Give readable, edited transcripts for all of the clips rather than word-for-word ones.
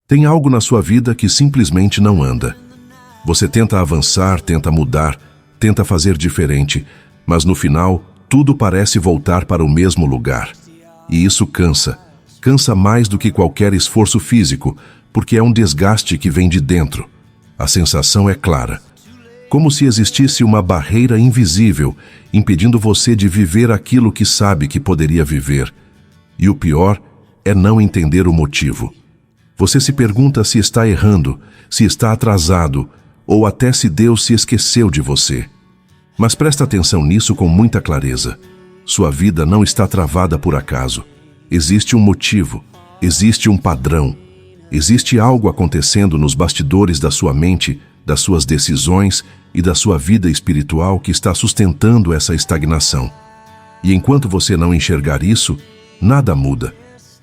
Tem algo na sua vida que simplesmente não anda. Você tenta avançar, tenta mudar, tenta fazer diferente, mas no final, tudo parece voltar para o mesmo lugar. E isso cansa. Cansa mais do que qualquer esforço físico, porque é um desgaste que vem de dentro. A sensação é clara. Como se existisse uma barreira invisível, impedindo você de viver aquilo que sabe que poderia viver. E o pior é não entender o motivo. Você se pergunta se está errando, se está atrasado, ou até se Deus se esqueceu de você. Mas presta atenção nisso com muita clareza. Sua vida não está travada por acaso. Existe um motivo, existe um padrão, existe algo acontecendo nos bastidores da sua mente, das suas decisões e da sua vida espiritual que está sustentando essa estagnação. E enquanto você não enxergar isso, nada muda.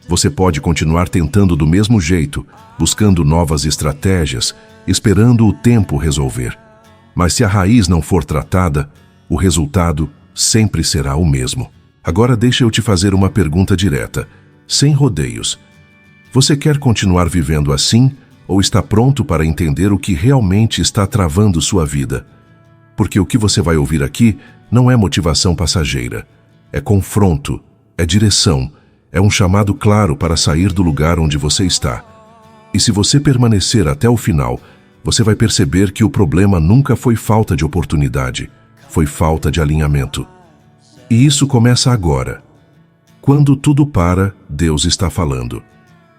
Você pode continuar tentando do mesmo jeito, buscando novas estratégias, esperando o tempo resolver. Mas se a raiz não for tratada, o resultado sempre será o mesmo. Agora deixa eu te fazer uma pergunta direta, sem rodeios. Você quer continuar vivendo assim ou está pronto para entender o que realmente está travando sua vida? Porque o que você vai ouvir aqui não é motivação passageira. É confronto, é direção, é um chamado claro para sair do lugar onde você está. E se você permanecer até o final, você vai perceber que o problema nunca foi falta de oportunidade, foi falta de alinhamento. E isso começa agora. Quando tudo para, Deus está falando.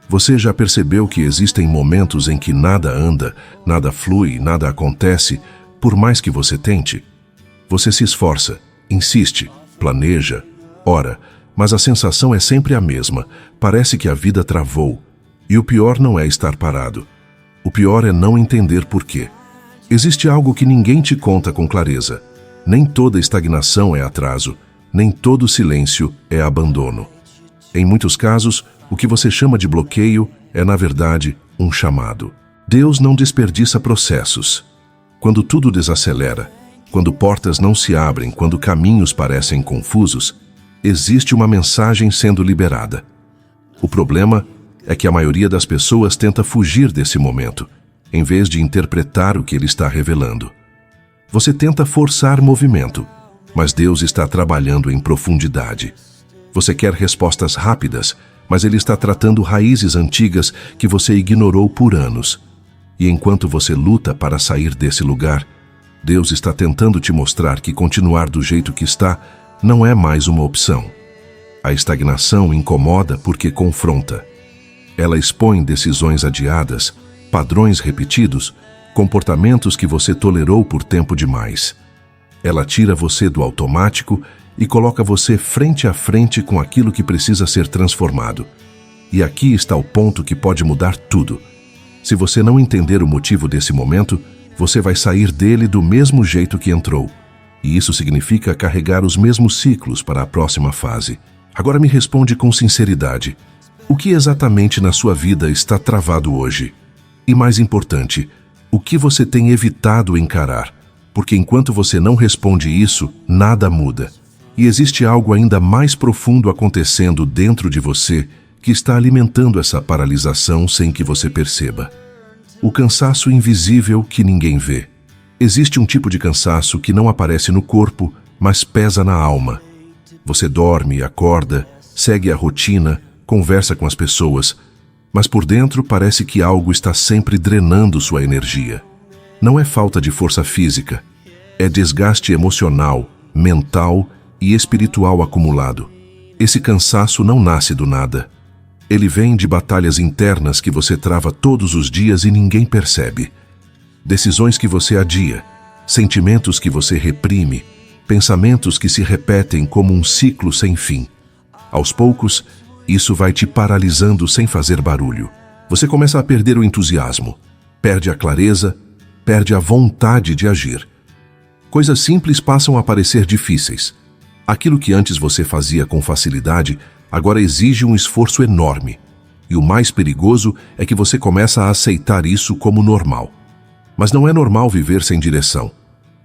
Você já percebeu que existem momentos em que nada anda, nada flui, nada acontece, por mais que você tente? Você se esforça, insiste, planeja, ora, mas a sensação é sempre a mesma. Parece que a vida travou. E o pior não é estar parado. O pior é não entender por quê. Existe algo que ninguém te conta com clareza. Nem toda estagnação é atraso. Nem todo silêncio é abandono. Em muitos casos, o que você chama de bloqueio é, na verdade, um chamado. Deus não desperdiça processos. Quando tudo desacelera, quando portas não se abrem, quando caminhos parecem confusos, existe uma mensagem sendo liberada. O problema é que a maioria das pessoas tenta fugir desse momento, em vez de interpretar o que ele está revelando. Você tenta forçar movimento, mas Deus está trabalhando em profundidade. Você quer respostas rápidas, mas Ele está tratando raízes antigas que você ignorou por anos. E enquanto você luta para sair desse lugar, Deus está tentando te mostrar que continuar do jeito que está não é mais uma opção. A estagnação incomoda porque confronta. Ela expõe decisões adiadas, padrões repetidos, comportamentos que você tolerou por tempo demais. Ela tira você do automático e coloca você frente a frente com aquilo que precisa ser transformado. E aqui está o ponto que pode mudar tudo. Se você não entender o motivo desse momento, você vai sair dele do mesmo jeito que entrou. E isso significa carregar os mesmos ciclos para a próxima fase. Agora me responde com sinceridade. O que exatamente na sua vida está travado hoje? E mais importante, o que você tem evitado encarar? Porque enquanto você não responde isso, nada muda. E existe algo ainda mais profundo acontecendo dentro de você que está alimentando essa paralisação sem que você perceba. O cansaço invisível que ninguém vê. Existe um tipo de cansaço que não aparece no corpo, mas pesa na alma. Você dorme, acorda, segue a rotina, conversa com as pessoas, mas por dentro parece que algo está sempre drenando sua energia. Não é falta de força física, é desgaste emocional, mental e espiritual acumulado. Esse cansaço não nasce do nada. Ele vem de batalhas internas que você trava todos os dias e ninguém percebe. Decisões que você adia, sentimentos que você reprime, pensamentos que se repetem como um ciclo sem fim. Aos poucos, isso vai te paralisando sem fazer barulho. Você começa a perder o entusiasmo, perde a clareza, perde a vontade de agir. Coisas simples passam a parecer difíceis. Aquilo que antes você fazia com facilidade, agora exige um esforço enorme. E o mais perigoso é que você começa a aceitar isso como normal. Mas não é normal viver sem direção.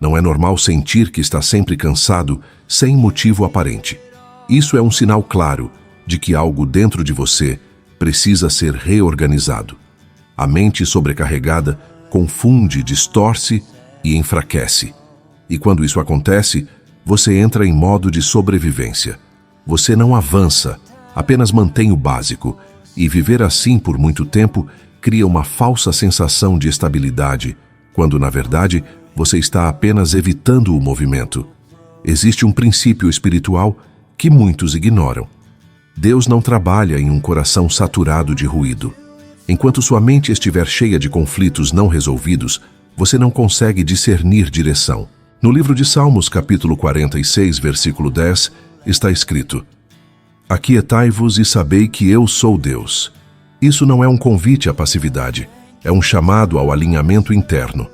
Não é normal sentir que está sempre cansado, sem motivo aparente. Isso é um sinal claro de que algo dentro de você precisa ser reorganizado. A mente sobrecarregada confunde, distorce e enfraquece. E quando isso acontece, você entra em modo de sobrevivência. Você não avança, apenas mantém o básico, e viver assim por muito tempo cria uma falsa sensação de estabilidade, quando na verdade você está apenas evitando o movimento. Existe um princípio espiritual que muitos ignoram. Deus não trabalha em um coração saturado de ruído. Enquanto sua mente estiver cheia de conflitos não resolvidos, você não consegue discernir direção. No livro de Salmos, capítulo 46, versículo 10, está escrito: Aquietai-vos e sabei que eu sou Deus. Isso não é um convite à passividade, é um chamado ao alinhamento interno.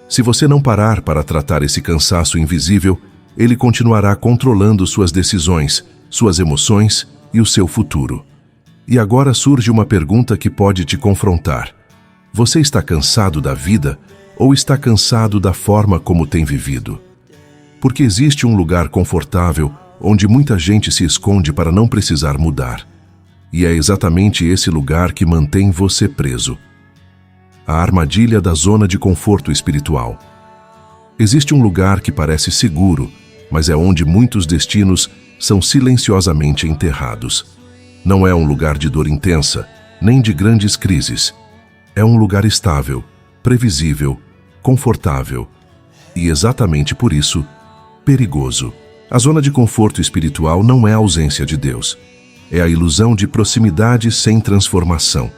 Se você não parar para tratar esse cansaço invisível, ele continuará controlando suas decisões, suas emoções e o seu futuro. E agora surge uma pergunta que pode te confrontar. Você está cansado da vida ou está cansado da forma como tem vivido? Porque existe um lugar confortável onde muita gente se esconde para não precisar mudar. E é exatamente esse lugar que mantém você preso. A armadilha da zona de conforto espiritual. Existe um lugar que parece seguro, mas é onde muitos destinos são silenciosamente enterrados. Não é um lugar de dor intensa, nem de grandes crises. É um lugar estável, previsível, confortável e, exatamente por isso, perigoso. A zona de conforto espiritual não é a ausência de Deus. É a ilusão de proximidade sem transformação.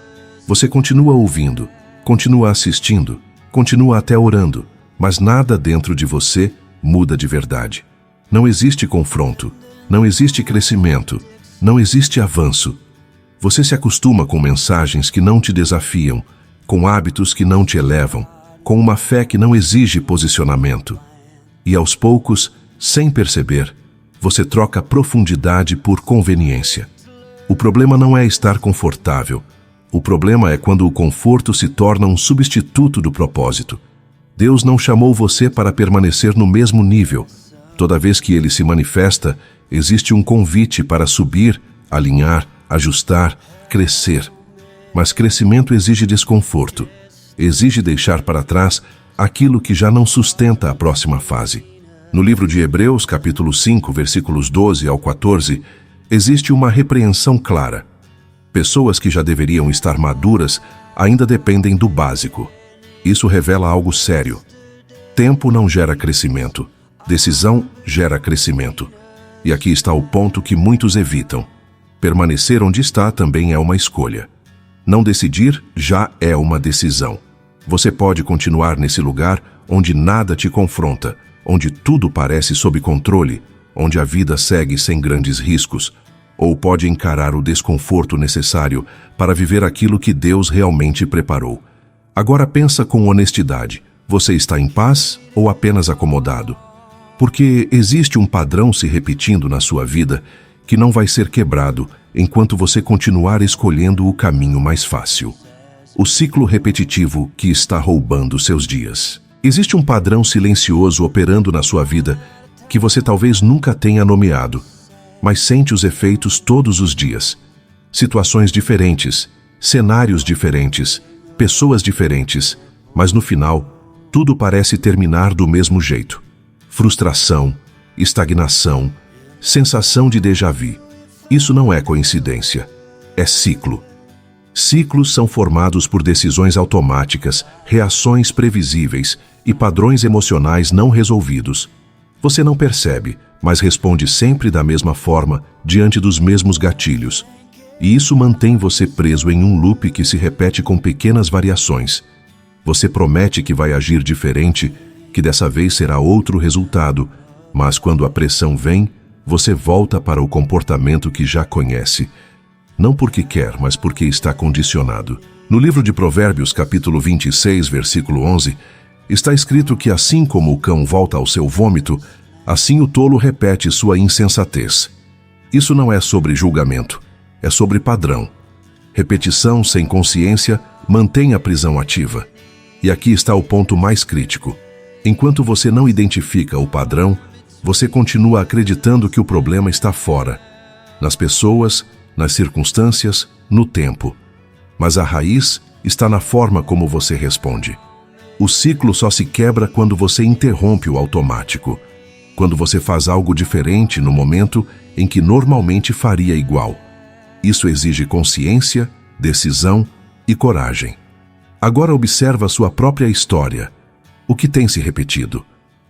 Você continua ouvindo, continua assistindo, continua até orando, mas nada dentro de você muda de verdade. Não existe confronto, não existe crescimento, não existe avanço. Você se acostuma com mensagens que não te desafiam, com hábitos que não te elevam, com uma fé que não exige posicionamento. E aos poucos, sem perceber, você troca profundidade por conveniência. O problema não é estar confortável. O problema é quando o conforto se torna um substituto do propósito. Deus não chamou você para permanecer no mesmo nível. Toda vez que ele se manifesta, existe um convite para subir, alinhar, ajustar, crescer. Mas crescimento exige desconforto. Exige deixar para trás aquilo que já não sustenta a próxima fase. No livro de Hebreus, capítulo 5, versículos 12 ao 14, existe uma repreensão clara. Pessoas que já deveriam estar maduras ainda dependem do básico. Isso revela algo sério. Tempo não gera crescimento. Decisão gera crescimento. E aqui está o ponto que muitos evitam. Permanecer onde está também é uma escolha. Não decidir já é uma decisão. Você pode continuar nesse lugar onde nada te confronta, onde tudo parece sob controle, onde a vida segue sem grandes riscos, ou pode encarar o desconforto necessário para viver aquilo que Deus realmente preparou. Agora pensa com honestidade. Você está em paz ou apenas acomodado? Porque existe um padrão se repetindo na sua vida que não vai ser quebrado enquanto você continuar escolhendo o caminho mais fácil. O ciclo repetitivo que está roubando seus dias. Existe um padrão silencioso operando na sua vida que você talvez nunca tenha nomeado, mas sente os efeitos todos os dias. Situações diferentes, cenários diferentes, pessoas diferentes, mas no final, tudo parece terminar do mesmo jeito. Frustração, estagnação, sensação de déjà-vu. Isso não é coincidência, é ciclo. Ciclos são formados por decisões automáticas, reações previsíveis e padrões emocionais não resolvidos. Você não percebe, mas responde sempre da mesma forma, diante dos mesmos gatilhos. E isso mantém você preso em um loop que se repete com pequenas variações. Você promete que vai agir diferente, que dessa vez será outro resultado, mas quando a pressão vem, você volta para o comportamento que já conhece. Não porque quer, mas porque está condicionado. No livro de Provérbios, capítulo 26, versículo 11, está escrito que assim como o cão volta ao seu vômito, assim o tolo repete sua insensatez. Isso não é sobre julgamento, é sobre padrão. Repetição sem consciência mantém a prisão ativa. E aqui está o ponto mais crítico. Enquanto você não identifica o padrão, você continua acreditando que o problema está fora, nas pessoas, nas circunstâncias, no tempo. Mas a raiz está na forma como você responde. O ciclo só se quebra quando você interrompe o automático, quando você faz algo diferente no momento em que normalmente faria igual. Isso exige consciência, decisão e coragem. Agora observa sua própria história. O que tem se repetido?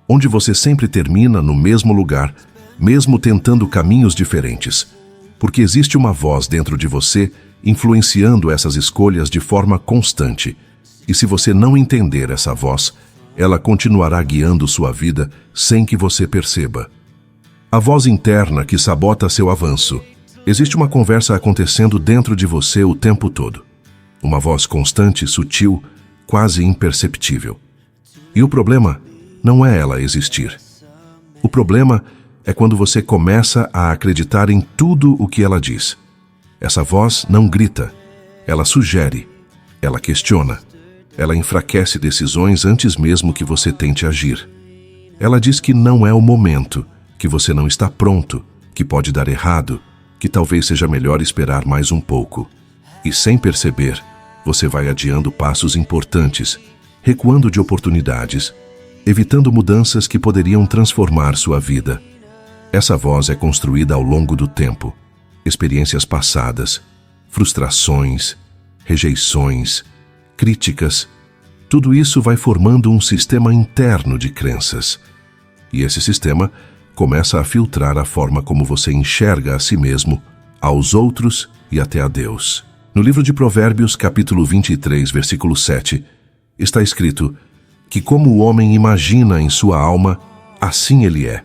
Onde você sempre termina no mesmo lugar, mesmo tentando caminhos diferentes. Porque existe uma voz dentro de você influenciando essas escolhas de forma constante. E se você não entender essa voz, ela continuará guiando sua vida sem que você perceba. A voz interna que sabota seu avanço. Existe uma conversa acontecendo dentro de você o tempo todo. Uma voz constante, sutil, quase imperceptível. E o problema não é ela existir. O problema é quando você começa a acreditar em tudo o que ela diz. Essa voz não grita, ela sugere, ela questiona. Ela enfraquece decisões antes mesmo que você tente agir. Ela diz que não é o momento, que você não está pronto, que pode dar errado, que talvez seja melhor esperar mais um pouco. E sem perceber, você vai adiando passos importantes, recuando de oportunidades, evitando mudanças que poderiam transformar sua vida. Essa voz é construída ao longo do tempo. Experiências passadas, frustrações, rejeições, críticas, tudo isso vai formando um sistema interno de crenças. E esse sistema começa a filtrar a forma como você enxerga a si mesmo, aos outros e até a Deus. No livro de Provérbios, capítulo 23, versículo 7, está escrito que como o homem imagina em sua alma, assim ele é.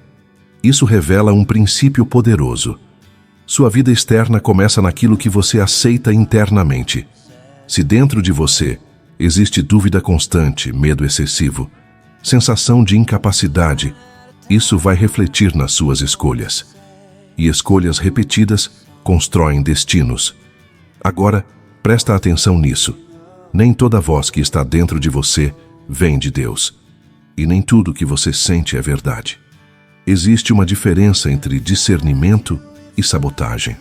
Isso revela um princípio poderoso. Sua vida externa começa naquilo que você aceita internamente. Se dentro de você existe dúvida constante, medo excessivo, sensação de incapacidade, isso vai refletir nas suas escolhas. E escolhas repetidas constroem destinos. Agora, presta atenção nisso. Nem toda voz que está dentro de você vem de Deus. E nem tudo que você sente é verdade. Existe uma diferença entre discernimento e sabotagem.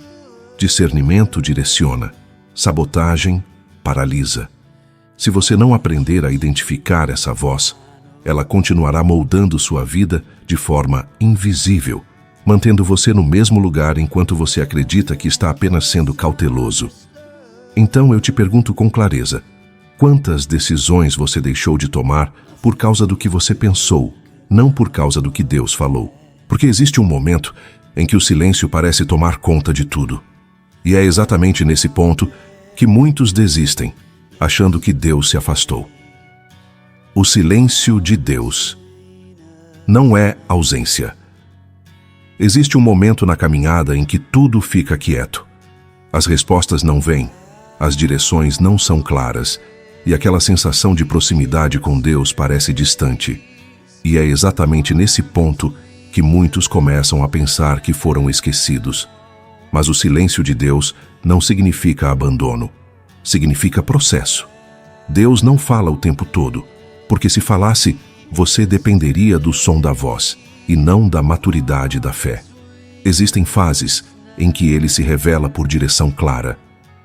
Discernimento direciona, sabotagem paralisa. Se você não aprender a identificar essa voz, ela continuará moldando sua vida de forma invisível, mantendo você no mesmo lugar enquanto você acredita que está apenas sendo cauteloso. Então eu te pergunto com clareza, quantas decisões você deixou de tomar por causa do que você pensou, não por causa do que Deus falou? Porque existe um momento em que o silêncio parece tomar conta de tudo. E é exatamente nesse ponto que muitos desistem, achando que Deus se afastou. O silêncio de Deus não é ausência. Existe um momento na caminhada em que tudo fica quieto. As respostas não vêm, as direções não são claras, e aquela sensação de proximidade com Deus parece distante. E é exatamente nesse ponto que muitos começam a pensar que foram esquecidos. Mas o silêncio de Deus não significa abandono. Significa processo. Deus não fala o tempo todo, porque se falasse, você dependeria do som da voz e não da maturidade da fé. Existem fases em que ele se revela por direção clara.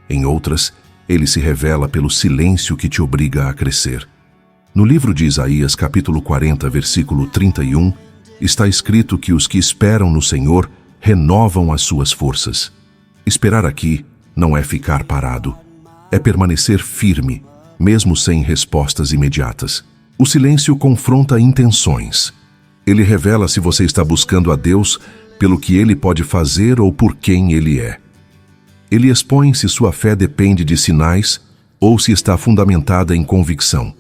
Em outras, ele se revela pelo silêncio que te obriga a crescer. No livro de Isaías, capítulo 40, versículo 31, está escrito que os que esperam no Senhor renovam as suas forças. Esperar aqui não é ficar parado. É permanecer firme, mesmo sem respostas imediatas. O silêncio confronta intenções. Ele revela se você está buscando a Deus pelo que Ele pode fazer ou por quem Ele é. Ele expõe se sua fé depende de sinais ou se está fundamentada em convicção.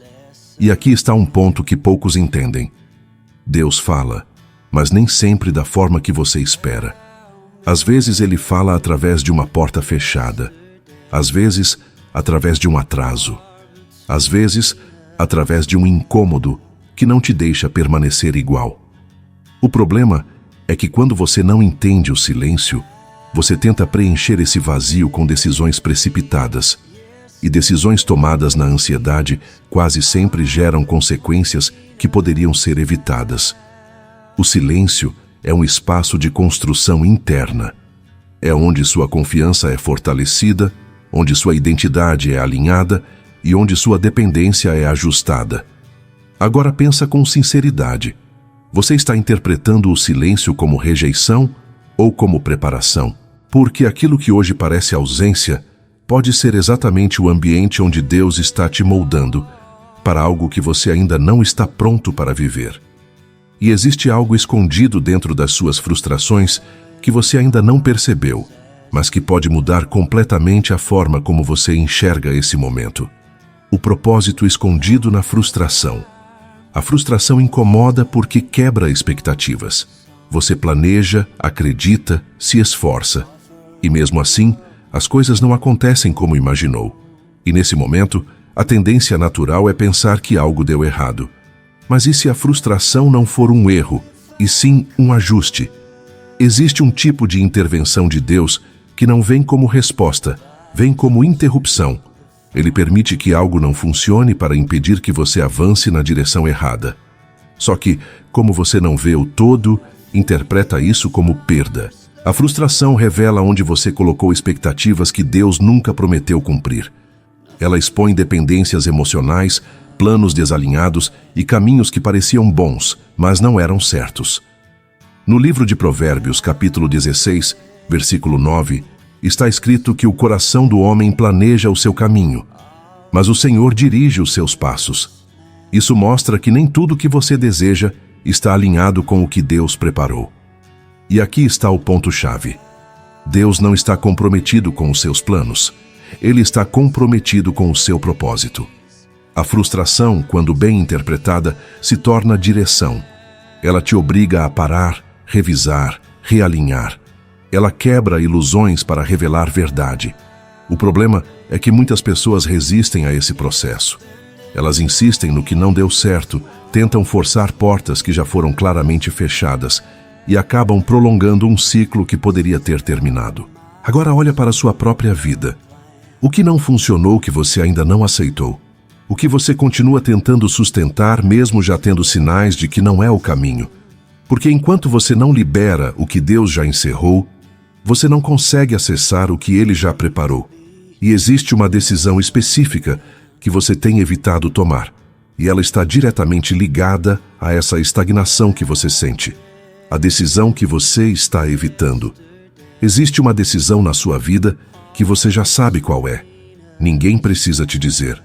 E aqui está um ponto que poucos entendem. Deus fala, mas nem sempre da forma que você espera. Às vezes Ele fala através de uma porta fechada. Às vezes, através de um atraso. Às vezes, através de um incômodo que não te deixa permanecer igual. O problema é que quando você não entende o silêncio, você tenta preencher esse vazio com decisões precipitadas. E decisões tomadas na ansiedade quase sempre geram consequências que poderiam ser evitadas. O silêncio é um espaço de construção interna. É onde sua confiança é fortalecida, onde sua identidade é alinhada e onde sua dependência é ajustada. Agora pensa com sinceridade. Você está interpretando o silêncio como rejeição ou como preparação? Porque aquilo que hoje parece ausência pode ser exatamente o ambiente onde Deus está te moldando para algo que você ainda não está pronto para viver. E existe algo escondido dentro das suas frustrações que você ainda não percebeu, mas que pode mudar completamente a forma como você enxerga esse momento. O propósito escondido na frustração. A frustração incomoda porque quebra expectativas. Você planeja, acredita, se esforça. E mesmo assim, as coisas não acontecem como imaginou. E nesse momento, a tendência natural é pensar que algo deu errado. Mas e se a frustração não for um erro, e sim um ajuste? Existe um tipo de intervenção de Deus que não vem como resposta, vem como interrupção. Ele permite que algo não funcione para impedir que você avance na direção errada. Só que, como você não vê o todo, interpreta isso como perda. A frustração revela onde você colocou expectativas que Deus nunca prometeu cumprir. Ela expõe dependências emocionais, planos desalinhados e caminhos que pareciam bons, mas não eram certos. No livro de Provérbios, capítulo 16, versículo 9, está escrito que o coração do homem planeja o seu caminho, mas o Senhor dirige os seus passos. Isso mostra que nem tudo que você deseja está alinhado com o que Deus preparou. E aqui está o ponto-chave. Deus não está comprometido com os seus planos. Ele está comprometido com o seu propósito. A frustração, quando bem interpretada, se torna direção. Ela te obriga a parar, revisar, realinhar. Ela quebra ilusões para revelar verdade. O problema é que muitas pessoas resistem a esse processo. Elas insistem no que não deu certo, tentam forçar portas que já foram claramente fechadas e acabam prolongando um ciclo que poderia ter terminado. Agora olha para a sua própria vida. O que não funcionou que você ainda não aceitou? O que você continua tentando sustentar mesmo já tendo sinais de que não é o caminho? Porque enquanto você não libera o que Deus já encerrou, você não consegue acessar o que Ele já preparou. E existe uma decisão específica que você tem evitado tomar, e ela está diretamente ligada a essa estagnação que você sente. A decisão que você está evitando. Existe uma decisão na sua vida que você já sabe qual é. Ninguém precisa te dizer.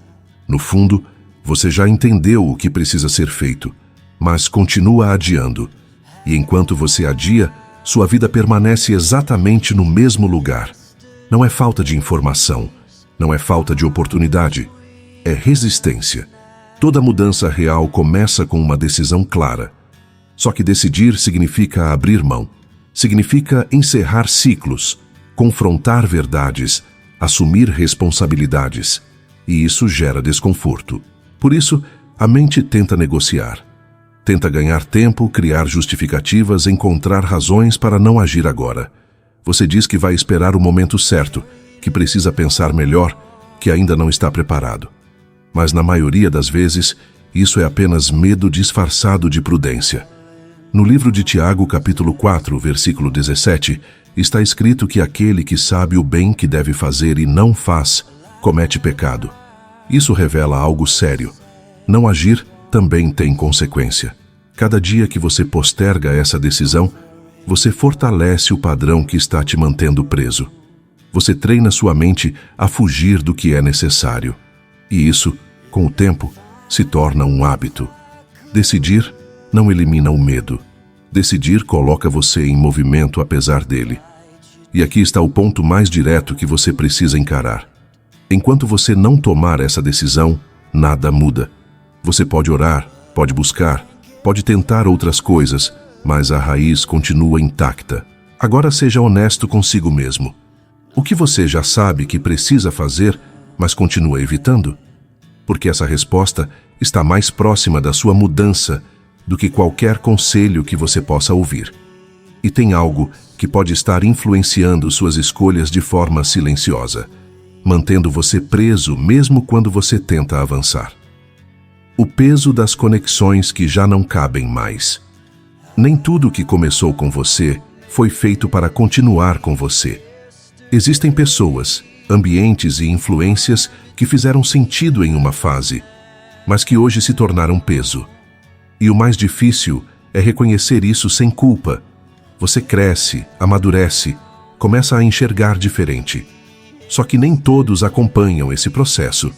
No fundo, você já entendeu o que precisa ser feito, mas continua adiando. E enquanto você adia, sua vida permanece exatamente no mesmo lugar. Não é falta de informação, não é falta de oportunidade, é resistência. Toda mudança real começa com uma decisão clara. Só que decidir significa abrir mão, significa encerrar ciclos, confrontar verdades, assumir responsabilidades. E isso gera desconforto. Por isso, a mente tenta negociar. Tenta ganhar tempo, criar justificativas, encontrar razões para não agir agora. Você diz que vai esperar o momento certo, que precisa pensar melhor, que ainda não está preparado. Mas na maioria das vezes, isso é apenas medo disfarçado de prudência. No livro de Tiago, capítulo 4, versículo 17, está escrito que aquele que sabe o bem que deve fazer e não faz, comete pecado. Isso revela algo sério. Não agir também tem consequência. Cada dia que você posterga essa decisão, você fortalece o padrão que está te mantendo preso. Você treina sua mente a fugir do que é necessário. E isso, com o tempo, se torna um hábito. Decidir não elimina o medo. Decidir coloca você em movimento apesar dele. E aqui está o ponto mais direto que você precisa encarar. Enquanto você não tomar essa decisão, nada muda. Você pode orar, pode buscar, pode tentar outras coisas, mas a raiz continua intacta. Agora seja honesto consigo mesmo. O que você já sabe que precisa fazer, mas continua evitando? Porque essa resposta está mais próxima da sua mudança do que qualquer conselho que você possa ouvir. E tem algo que pode estar influenciando suas escolhas de forma silenciosa, mantendo você preso mesmo quando você tenta avançar. O peso das conexões que já não cabem mais. Nem tudo que começou com você foi feito para continuar com você. Existem pessoas, ambientes e influências que fizeram sentido em uma fase, mas que hoje se tornaram peso. E o mais difícil é reconhecer isso sem culpa. Você cresce, amadurece, começa a enxergar diferente. Só que nem todos acompanham esse processo.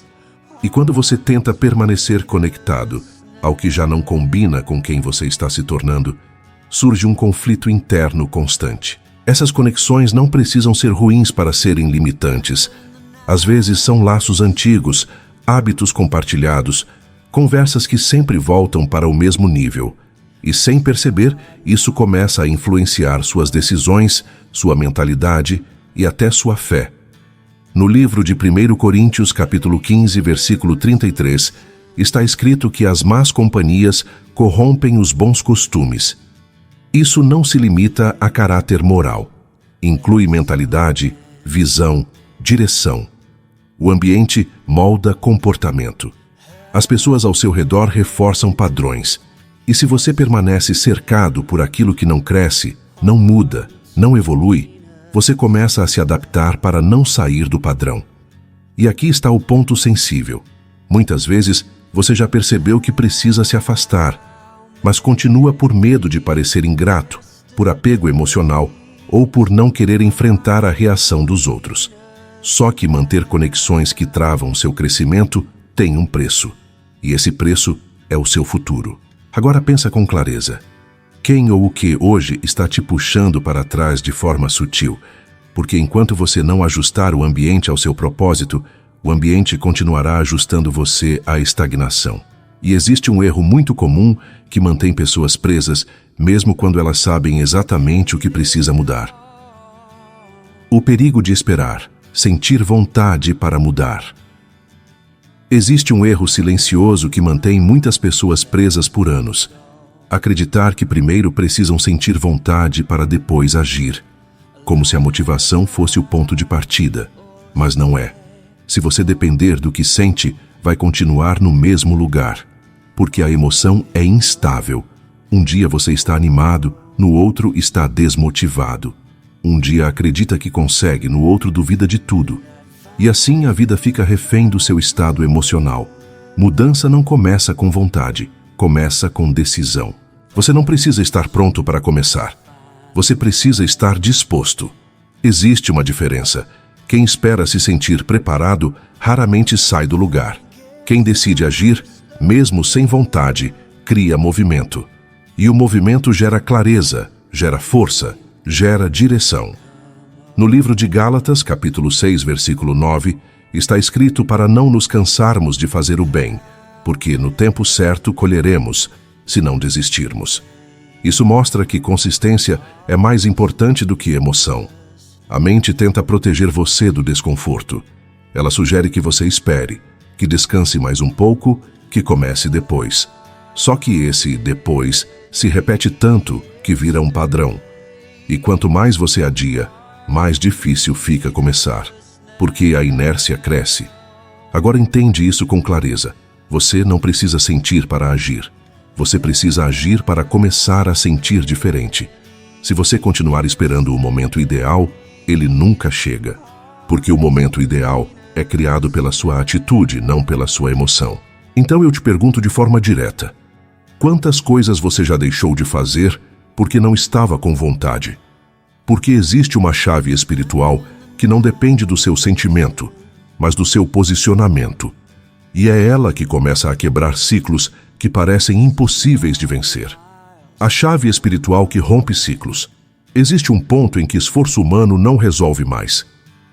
E quando você tenta permanecer conectado ao que já não combina com quem você está se tornando, surge um conflito interno constante. Essas conexões não precisam ser ruins para serem limitantes. Às vezes são laços antigos, hábitos compartilhados, conversas que sempre voltam para o mesmo nível. E sem perceber, isso começa a influenciar suas decisões, sua mentalidade e até sua fé. No livro de 1 Coríntios, capítulo 15, versículo 33, está escrito que as más companhias corrompem os bons costumes. Isso não se limita a caráter moral. Inclui mentalidade, visão, direção. O ambiente molda comportamento. As pessoas ao seu redor reforçam padrões. E se você permanece cercado por aquilo que não cresce, não muda, não evolui, você começa a se adaptar para não sair do padrão. E aqui está o ponto sensível. Muitas vezes, você já percebeu que precisa se afastar, mas continua por medo de parecer ingrato, por apego emocional ou por não querer enfrentar a reação dos outros. Só que manter conexões que travam seu crescimento tem um preço, e esse preço é o seu futuro. Agora pensa com clareza. Quem ou o que hoje está te puxando para trás de forma sutil? Porque enquanto você não ajustar o ambiente ao seu propósito, o ambiente continuará ajustando você à estagnação. E existe um erro muito comum que mantém pessoas presas, mesmo quando elas sabem exatamente o que precisa mudar. O perigo de esperar, sentir vontade para mudar. Existe um erro silencioso que mantém muitas pessoas presas por anos. Acreditar que primeiro precisam sentir vontade para depois agir, como se a motivação fosse o ponto de partida. Mas não é. Se você depender do que sente, vai continuar no mesmo lugar, porque a emoção é instável. Um dia você está animado, no outro está desmotivado. Um dia acredita que consegue, no outro duvida de tudo. E assim a vida fica refém do seu estado emocional. Mudança não começa com vontade, começa com decisão. Você não precisa estar pronto para começar. Você precisa estar disposto. Existe uma diferença. Quem espera se sentir preparado raramente sai do lugar. Quem decide agir, mesmo sem vontade, cria movimento. E o movimento gera clareza, gera força, gera direção. No livro de Gálatas, capítulo 6, versículo 9, está escrito para não nos cansarmos de fazer o bem, porque no tempo certo colheremos, se não desistirmos. Isso mostra que consistência é mais importante do que emoção. A mente tenta proteger você do desconforto. Ela sugere que você espere, que descanse mais um pouco, que comece depois. Só que esse depois se repete tanto que vira um padrão. E quanto mais você adia, mais difícil fica começar, porque a inércia cresce. Agora entende isso com clareza. Você não precisa sentir para agir. Você precisa agir para começar a sentir diferente. Se você continuar esperando o momento ideal, ele nunca chega. Porque o momento ideal é criado pela sua atitude, não pela sua emoção. Então eu te pergunto de forma direta: quantas coisas você já deixou de fazer porque não estava com vontade? Porque existe uma chave espiritual que não depende do seu sentimento, mas do seu posicionamento. E é ela que começa a quebrar ciclos que parecem impossíveis de vencer. A chave espiritual que rompe ciclos. Existe um ponto em que esforço humano não resolve mais.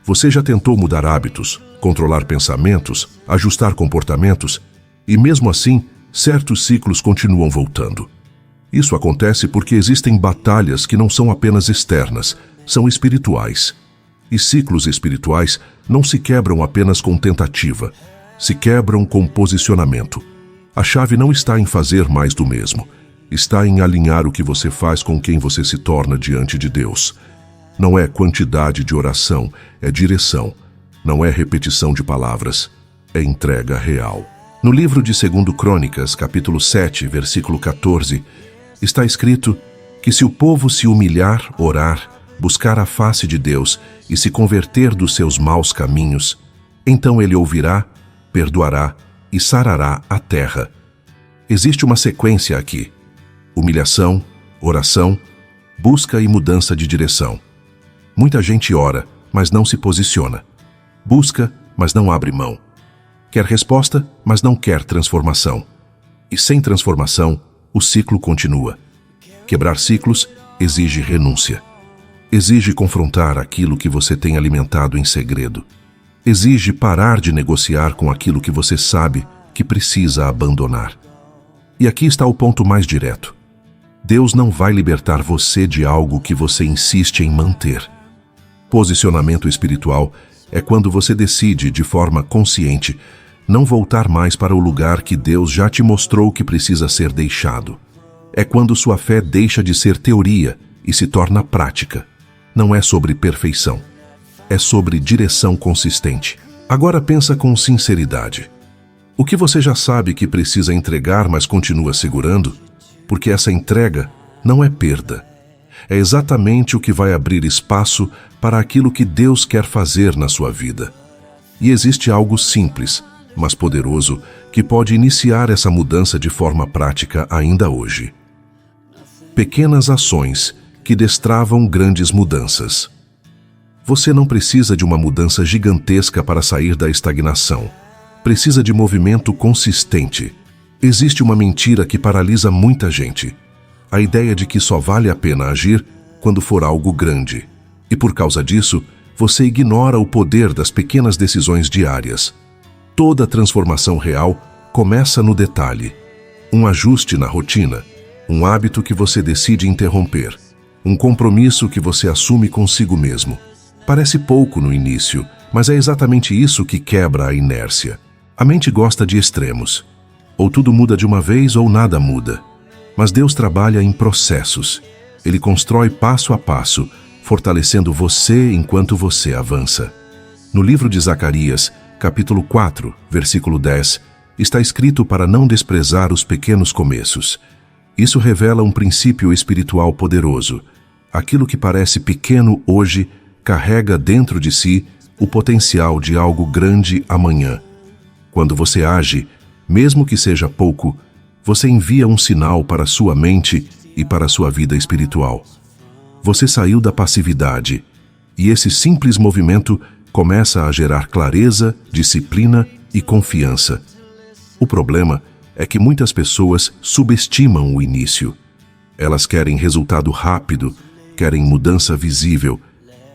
Você já tentou mudar hábitos, controlar pensamentos, ajustar comportamentos, e mesmo assim, certos ciclos continuam voltando. Isso acontece porque existem batalhas que não são apenas externas, são espirituais. E ciclos espirituais não se quebram apenas com tentativa, se quebram com posicionamento. A chave não está em fazer mais do mesmo, está em alinhar o que você faz com quem você se torna diante de Deus. Não é quantidade de oração, é direção. Não é repetição de palavras, é entrega real. No livro de 2 Crônicas, capítulo 7, versículo 14, está escrito que se o povo se humilhar, orar, buscar a face de Deus e se converter dos seus maus caminhos, então ele ouvirá perdoará e sarará a terra. Existe uma sequência aqui: humilhação, oração, busca e mudança de direção. Muita gente ora, mas não se posiciona. Busca, mas não abre mão. Quer resposta, mas não quer transformação. E sem transformação, o ciclo continua. Quebrar ciclos exige renúncia. Exige confrontar aquilo que você tem alimentado em segredo. Exige parar de negociar com aquilo que você sabe que precisa abandonar. E aqui está o ponto mais direto. Deus não vai libertar você de algo que você insiste em manter. Posicionamento espiritual é quando você decide, de forma consciente, não voltar mais para o lugar que Deus já te mostrou que precisa ser deixado. É quando sua fé deixa de ser teoria e se torna prática. Não é sobre perfeição. É sobre direção consistente. Agora pensa com sinceridade. O que você já sabe que precisa entregar, mas continua segurando? Porque essa entrega não é perda. É exatamente o que vai abrir espaço para aquilo que Deus quer fazer na sua vida. E existe algo simples, mas poderoso, que pode iniciar essa mudança de forma prática ainda hoje. Pequenas ações que destravam grandes mudanças. Você não precisa de uma mudança gigantesca para sair da estagnação. Precisa de movimento consistente. Existe uma mentira que paralisa muita gente. A ideia de que só vale a pena agir quando for algo grande. E por causa disso, você ignora o poder das pequenas decisões diárias. Toda transformação real começa no detalhe. Um ajuste na rotina, um hábito que você decide interromper, um compromisso que você assume consigo mesmo. Parece pouco no início, mas é exatamente isso que quebra a inércia. A mente gosta de extremos. Ou tudo muda de uma vez ou nada muda. Mas Deus trabalha em processos. Ele constrói passo a passo, fortalecendo você enquanto você avança. No livro de Zacarias, capítulo 4, versículo 10, está escrito para não desprezar os pequenos começos. Isso revela um princípio espiritual poderoso. Aquilo que parece pequeno hoje carrega dentro de si o potencial de algo grande amanhã. Quando você age, mesmo que seja pouco, você envia um sinal para sua mente e para sua vida espiritual. Você saiu da passividade, e esse simples movimento começa a gerar clareza, disciplina e confiança. O problema é que muitas pessoas subestimam o início. Elas querem resultado rápido, querem mudança visível,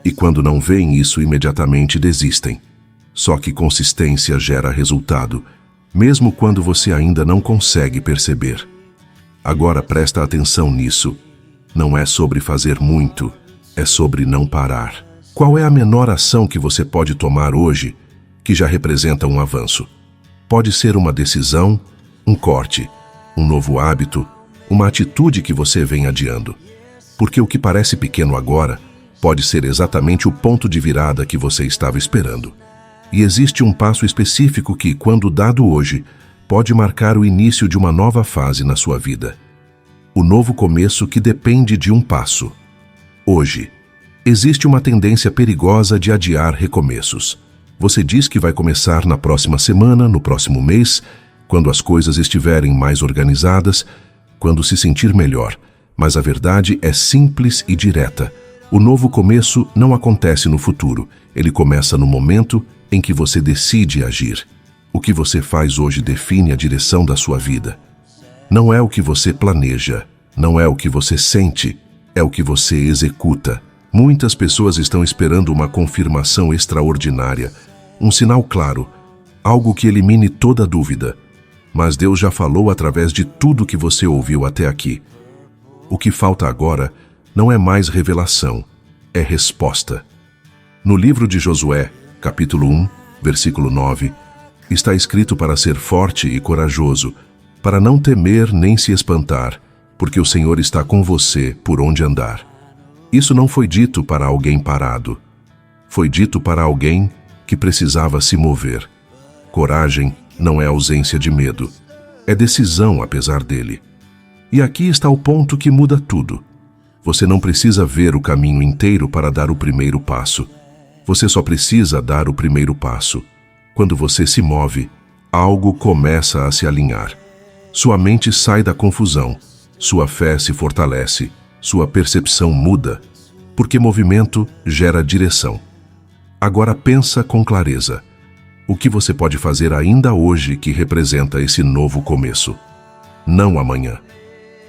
e quando não veem isso imediatamente desistem. Só que consistência gera resultado, mesmo quando você ainda não consegue perceber. Agora presta atenção nisso. Não é sobre fazer muito, é sobre não parar. Qual é a menor ação que você pode tomar hoje que já representa um avanço? Pode ser uma decisão, um corte, um novo hábito, uma atitude que você vem adiando. Porque o que parece pequeno agora pode ser exatamente o ponto de virada que você estava esperando. E existe um passo específico que, quando dado hoje, pode marcar o início de uma nova fase na sua vida. O novo começo que depende de um passo. Hoje, existe uma tendência perigosa de adiar recomeços. Você diz que vai começar na próxima semana, no próximo mês, quando as coisas estiverem mais organizadas, quando se sentir melhor. Mas a verdade é simples e direta. O novo começo não acontece no futuro. Ele começa no momento em que você decide agir. O que você faz hoje define a direção da sua vida. Não é o que você planeja, não é o que você sente, é o que você executa. Muitas pessoas estão esperando uma confirmação extraordinária, um sinal claro, algo que elimine toda dúvida. Mas Deus já falou através de tudo que você ouviu até aqui. O que falta agora não é mais revelação, é resposta. No livro de Josué, capítulo 1, versículo 9, está escrito para ser forte e corajoso, para não temer nem se espantar, porque o Senhor está com você por onde andar. Isso não foi dito para alguém parado. Foi dito para alguém que precisava se mover. Coragem não é ausência de medo, é decisão apesar dele. E aqui está o ponto que muda tudo. Você não precisa ver o caminho inteiro para dar o primeiro passo. Você só precisa dar o primeiro passo. Quando você se move, algo começa a se alinhar. Sua mente sai da confusão, sua fé se fortalece, sua percepção muda, porque movimento gera direção. Agora pensa com clareza. O que você pode fazer ainda hoje que representa esse novo começo? Não amanhã.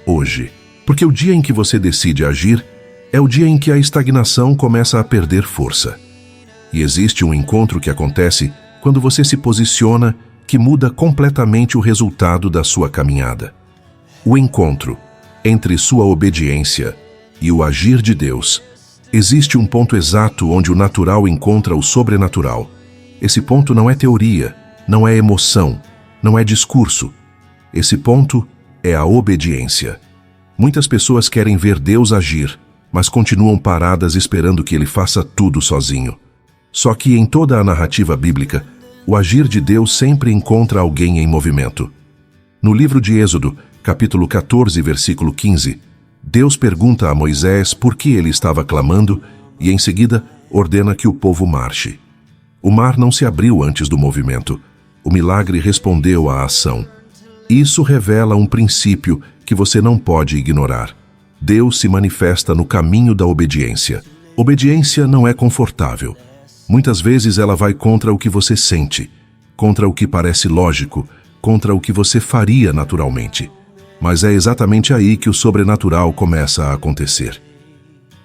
Hoje. Porque o dia em que você decide agir é o dia em que a estagnação começa a perder força. E existe um encontro que acontece quando você se posiciona que muda completamente o resultado da sua caminhada. O encontro entre sua obediência e o agir de Deus. Existe um ponto exato onde o natural encontra o sobrenatural. Esse ponto não é teoria, não é emoção, não é discurso. Esse ponto é a obediência. Muitas pessoas querem ver Deus agir, mas continuam paradas esperando que Ele faça tudo sozinho. Só que em toda a narrativa bíblica, o agir de Deus sempre encontra alguém em movimento. No livro de Êxodo, capítulo 14, versículo 15, Deus pergunta a Moisés por que ele estava clamando e, em seguida, ordena que o povo marche. O mar não se abriu antes do movimento. O milagre respondeu à ação. Isso revela um princípio que você não pode ignorar. Deus se manifesta no caminho da obediência. Obediência não é confortável. Muitas vezes ela vai contra o que você sente, contra o que parece lógico, contra o que você faria naturalmente. Mas é exatamente aí que o sobrenatural começa a acontecer.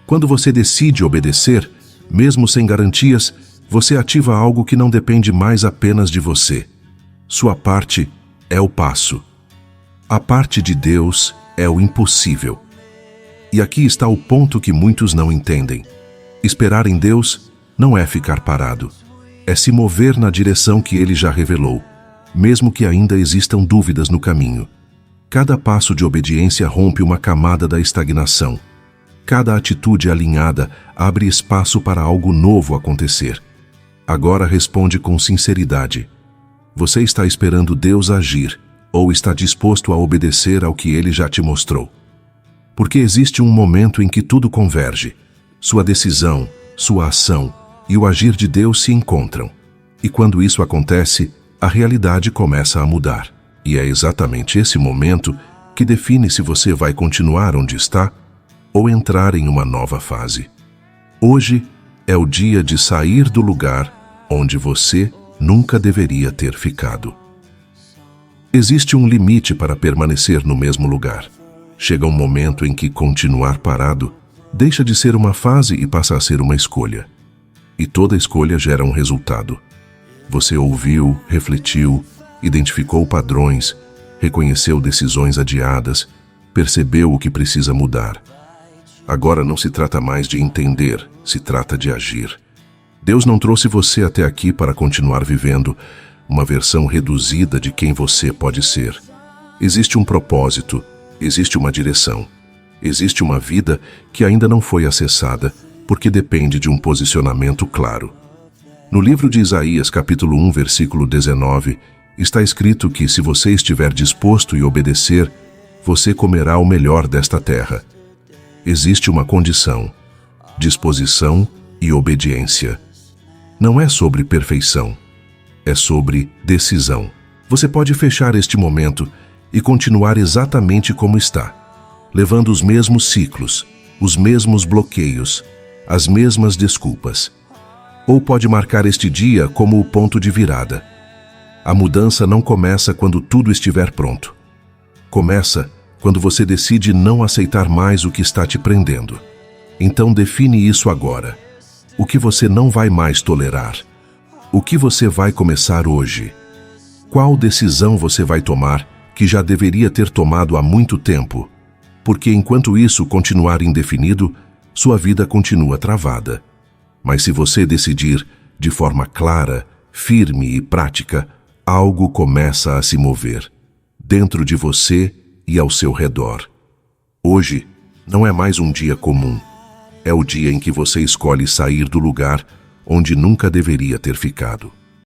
Quando você decide obedecer, mesmo sem garantias, você ativa algo que não depende mais apenas de você. Sua parte é o passo. A parte de Deus é o impossível. E aqui está o ponto que muitos não entendem. Esperar em Deus não é ficar parado. É se mover na direção que Ele já revelou, mesmo que ainda existam dúvidas no caminho. Cada passo de obediência rompe uma camada da estagnação. Cada atitude alinhada abre espaço para algo novo acontecer. Agora responde com sinceridade. Você está esperando Deus agir ou está disposto a obedecer ao que Ele já te mostrou? Porque existe um momento em que tudo converge. Sua decisão, sua ação e o agir de Deus se encontram. E quando isso acontece, a realidade começa a mudar. E é exatamente esse momento que define se você vai continuar onde está ou entrar em uma nova fase. Hoje é o dia de sair do lugar onde você nunca deveria ter ficado. Existe um limite para permanecer no mesmo lugar. Chega um momento em que continuar parado deixa de ser uma fase e passa a ser uma escolha. E toda escolha gera um resultado. Você ouviu, refletiu, identificou padrões, reconheceu decisões adiadas, percebeu o que precisa mudar. Agora não se trata mais de entender, se trata de agir. Deus não trouxe você até aqui para continuar vivendo uma versão reduzida de quem você pode ser. Existe um propósito, existe uma direção, existe uma vida que ainda não foi acessada, porque depende de um posicionamento claro. No livro de Isaías, capítulo 1, versículo 19, está escrito que se você estiver disposto e obedecer, você comerá o melhor desta terra. Existe uma condição: disposição e obediência. Não é sobre perfeição, é sobre decisão. Você pode fechar este momento e continuar exatamente como está, levando os mesmos ciclos, os mesmos bloqueios, as mesmas desculpas. Ou pode marcar este dia como o ponto de virada. A mudança não começa quando tudo estiver pronto. Começa quando você decide não aceitar mais o que está te prendendo. Então define isso agora. O que você não vai mais tolerar? O que você vai começar hoje? Qual decisão você vai tomar que já deveria ter tomado há muito tempo? Porque enquanto isso continuar indefinido, sua vida continua travada. Mas se você decidir de forma clara, firme e prática, algo começa a se mover, dentro de você e ao seu redor. Hoje não é mais um dia comum. É o dia em que você escolhe sair do lugar onde nunca deveria ter ficado.